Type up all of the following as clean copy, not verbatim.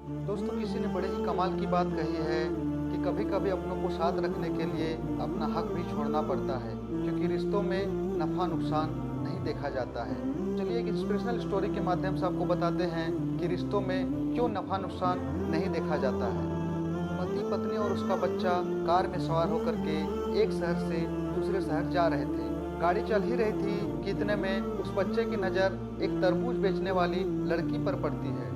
दोस्तों, किसी ने बड़े ही कमाल की बात कही है कि कभी कभी अपनों को साथ रखने के लिए अपना हक भी छोड़ना पड़ता है, क्योंकि रिश्तों में नफ़ा नुकसान नहीं देखा जाता है। चलिए एक इंस्पिरेशनल स्टोरी के माध्यम से आपको बताते हैं कि रिश्तों में क्यों नफ़ा नुकसान नहीं देखा जाता है। पति पत्नी और उसका बच्चा कार में सवार होकर के एक शहर से दूसरे शहर जा रहे थे। गाड़ी चल ही रही थी कि इतने में उस बच्चे की नज़र एक तरबूज बेचने वाली लड़की पर पड़ती है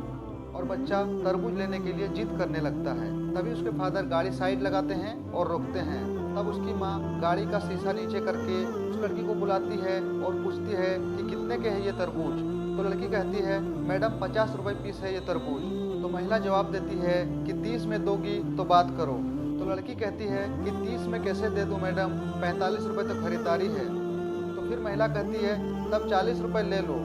और बच्चा तरबूज लेने के लिए जिद करने लगता है। तभी उसके फादर गाड़ी साइड लगाते हैं और रोकते हैं। तब उसकी माँ गाड़ी का शीशा नीचे करके उस लड़की को बुलाती है और पूछती है कि कितने के है ये तरबूज। तो लड़की कहती है, मैडम 50 रुपये पीस है ये तरबूज। तो महिला जवाब देती है कि 30 में दोगी तो बात करो। तो लड़की कहती है कि 30 में कैसे दे दूँ मैडम, 45 रुपये तो खरीदारी है। तो फिर महिला कहती है, तब 40 रुपये ले लो।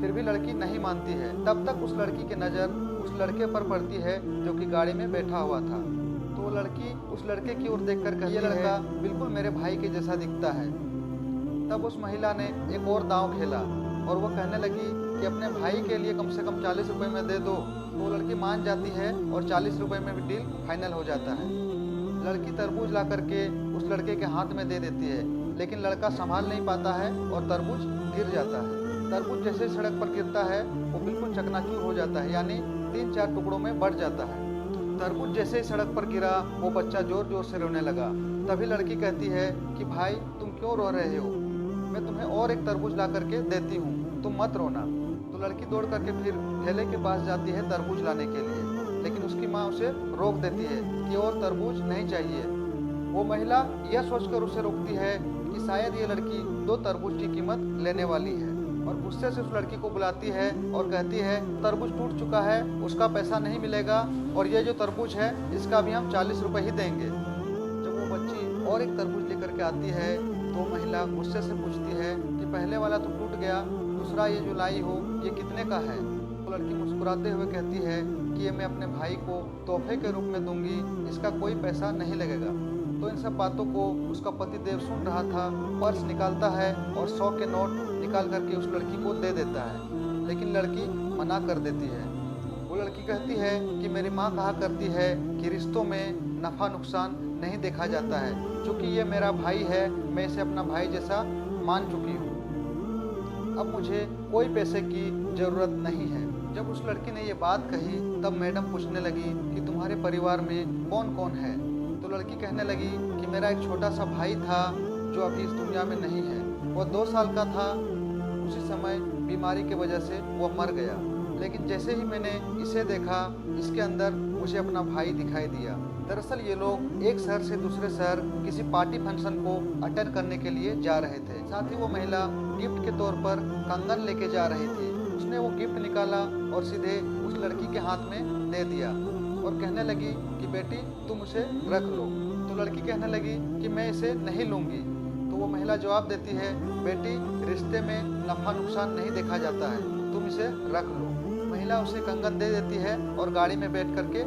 फिर भी लड़की नहीं मानती है। तब तक उस लड़की की नज़र उस लड़के पर पड़ती है जो कि गाड़ी में बैठा हुआ था। तो वो लड़की उस लड़के की ओर देखकर कहती है, ये लड़का बिल्कुल मेरे भाई के जैसा दिखता है। तब उस महिला ने एक और दांव खेला और वो कहने लगी कि अपने भाई के लिए कम से कम 40 रुपये में दे दो। तो वो लड़की मान जाती है और 40 रुपये में भी डील फाइनल हो जाता है। लड़की तरबूज ला करके उस लड़के के हाथ में दे देती है, लेकिन लड़का संभाल नहीं पाता है और तरबूज गिर जाता है। तरबूज जैसे सड़क पर गिरता है वो बिल्कुल चकनाचूर हो जाता है, यानी 3-4 टुकड़ों में बढ़ जाता है। तरबूज जैसे ही सड़क पर गिरा वो बच्चा जोर जोर से रोने लगा। तभी लड़की कहती है कि भाई तुम क्यों रो रहे हो, मैं तुम्हें और एक तरबूज ला करके देती हूँ, तुम मत रोना। तो लड़की दौड़ करके फिर ठेले के पास जाती है तरबूज लाने के लिए, लेकिन उसकी माँ उसे रोक देती है कि और तरबूज नहीं चाहिए। वो महिला यह सोचकर उसे रोकती है कि शायद ये लड़की 2 तरबूज की कीमत लेने वाली है, और गुस्से से उस लड़की को बुलाती है और कहती है, तरबूज टूट चुका है, उसका पैसा नहीं मिलेगा, और ये जो तरबूज है इसका भी हम 40 रुपये ही देंगे। जब वो बच्ची और एक तरबूज लेकर के आती है तो महिला गुस्से से पूछती है कि पहले वाला तो टूट गया, दूसरा ये जो लाई हो ये कितने का है। तो लड़की मुस्कुराते हुए कहती है कि ये मैं अपने भाई को तोहफे के रूप में दूंगी, इसका कोई पैसा नहीं लगेगा। तो इन सब बातों को उसका पति देव सुन रहा था। पर्स निकालता है और 100 के नोट निकाल करके उस लड़की को दे देता है, लेकिन लड़की मना कर देती है। वो लड़की कहती है कि मेरी माँ कहा करती है कि रिश्तों में नफ़ा नुकसान नहीं देखा जाता है, क्योंकि ये मेरा भाई है, मैं इसे अपना भाई जैसा मान चुकी हूँ, अब मुझे कोई पैसे की ज़रूरत नहीं है। जब उस लड़की ने ये बात कही तब मैडम पूछने लगी कि तुम्हारे परिवार में कौन कौन है। तो लड़की कहने लगी कि मेरा एक छोटा सा भाई था जो अभी इस दुनिया में नहीं है, वो 2 साल का था, उसी समय बीमारी की वजह से वो मर गया। लेकिन जैसे ही मैंने इसे देखा, इसके अंदर मुझे अपना भाई दिखाई दिया। दरअसल ये लोग एक शहर से दूसरे शहर किसी पार्टी फंक्शन को अटेंड करने के लिए जा रहे थे। साथ ही वो महिला गिफ्ट के तौर पर कंगन लेके जा रही थी। उसने वो गिफ्ट निकाला और सीधे उस लड़की के हाथ में दे दिया और कहने लगी कि बेटी तुम उसे रख लो। तो लड़की कहने लगी कि मैं इसे नहीं लूँगी। तो वो महिला जवाब देती है, बेटी रिश्ते में नफ़ा नुकसान नहीं देखा जाता है, तुम इसे रख लो। महिला उसे कंगन दे देती है और गाड़ी में बैठ करके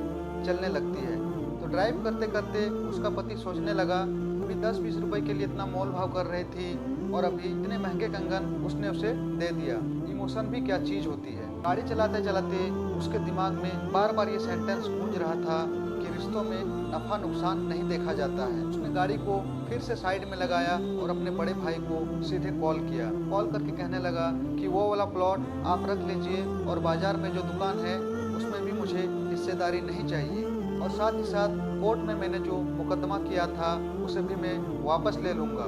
चलने लगती है। तो ड्राइव करते करते उसका पति सोचने लगा, अभी 10-20 रुपए के लिए इतना मोल भाव कर रही थी और अभी इतने महंगे कंगन उसने उसे दे दिया। इमोशन भी क्या चीज़ होती है। गाड़ी चलाते चलाते उसके दिमाग में बार बार ये सेंटेंस गूंज रहा था कि रिश्तों में नफ़ा नुकसान नहीं देखा जाता है। उसने गाड़ी को फिर से साइड में लगाया और अपने बड़े भाई को सीधे कॉल किया। कॉल करके कहने लगा कि वो वाला प्लॉट आप रख लीजिए और बाज़ार में जो दुकान है उसमें भी मुझे हिस्सेदारी नहीं चाहिए, और साथ ही साथ कोर्ट में मैंने जो मुकदमा किया था उसे भी मैं वापस ले लूँगा।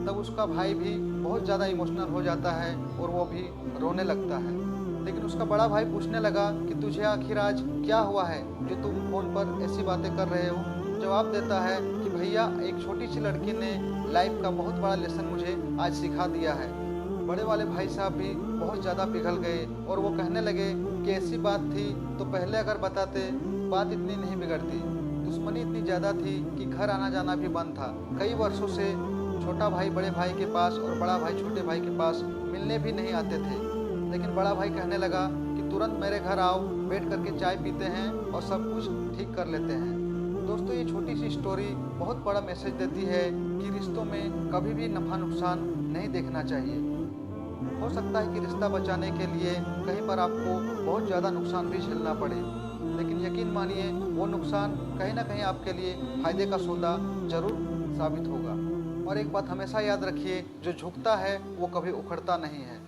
तब उसका भाई भी बहुत ज़्यादा इमोशनल हो जाता है और वो भी रोने लगता है। लेकिन उसका बड़ा भाई पूछने लगा कि तुझे आखिर आज क्या हुआ है जो तुम फ़ोन पर ऐसी बातें कर रहे हो। जवाब देता है कि भैया एक छोटी सी लड़की ने लाइफ का बहुत बड़ा लेसन मुझे आज सिखा दिया है। बड़े वाले भाई साहब भी बहुत ज़्यादा पिघल गए और वो कहने लगे कि ऐसी बात थी तो पहले अगर बताते बात इतनी नहीं बिगड़ती। दुश्मनी इतनी ज़्यादा थी कि घर आना जाना भी बंद था। कई वर्षों से छोटा भाई बड़े भाई के पास और बड़ा भाई छोटे भाई के पास मिलने भी नहीं आते थे। लेकिन बड़ा भाई कहने लगा कि तुरंत मेरे घर आओ, बैठ करके चाय पीते हैं और सब कुछ ठीक कर लेते हैं। दोस्तों, ये छोटी सी स्टोरी बहुत बड़ा मैसेज देती है कि रिश्तों में कभी भी नफ़ा नुकसान नहीं देखना चाहिए। हो सकता है कि रिश्ता बचाने के लिए कहीं पर आपको बहुत ज़्यादा नुकसान भी झेलना पड़े, लेकिन यकीन मानिए वो नुकसान कहीं ना कहीं आपके लिए फायदे का सौदा जरूर साबित होगा। और एक बात हमेशा याद रखिए, जो झुकता है वो कभी उखड़ता नहीं है।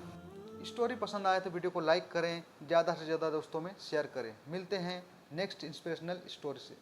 स्टोरी पसंद आए तो वीडियो को लाइक करें, ज़्यादा से ज़्यादा दोस्तों में शेयर करें। मिलते हैं नेक्स्ट इंस्पिरेशनल स्टोरी से।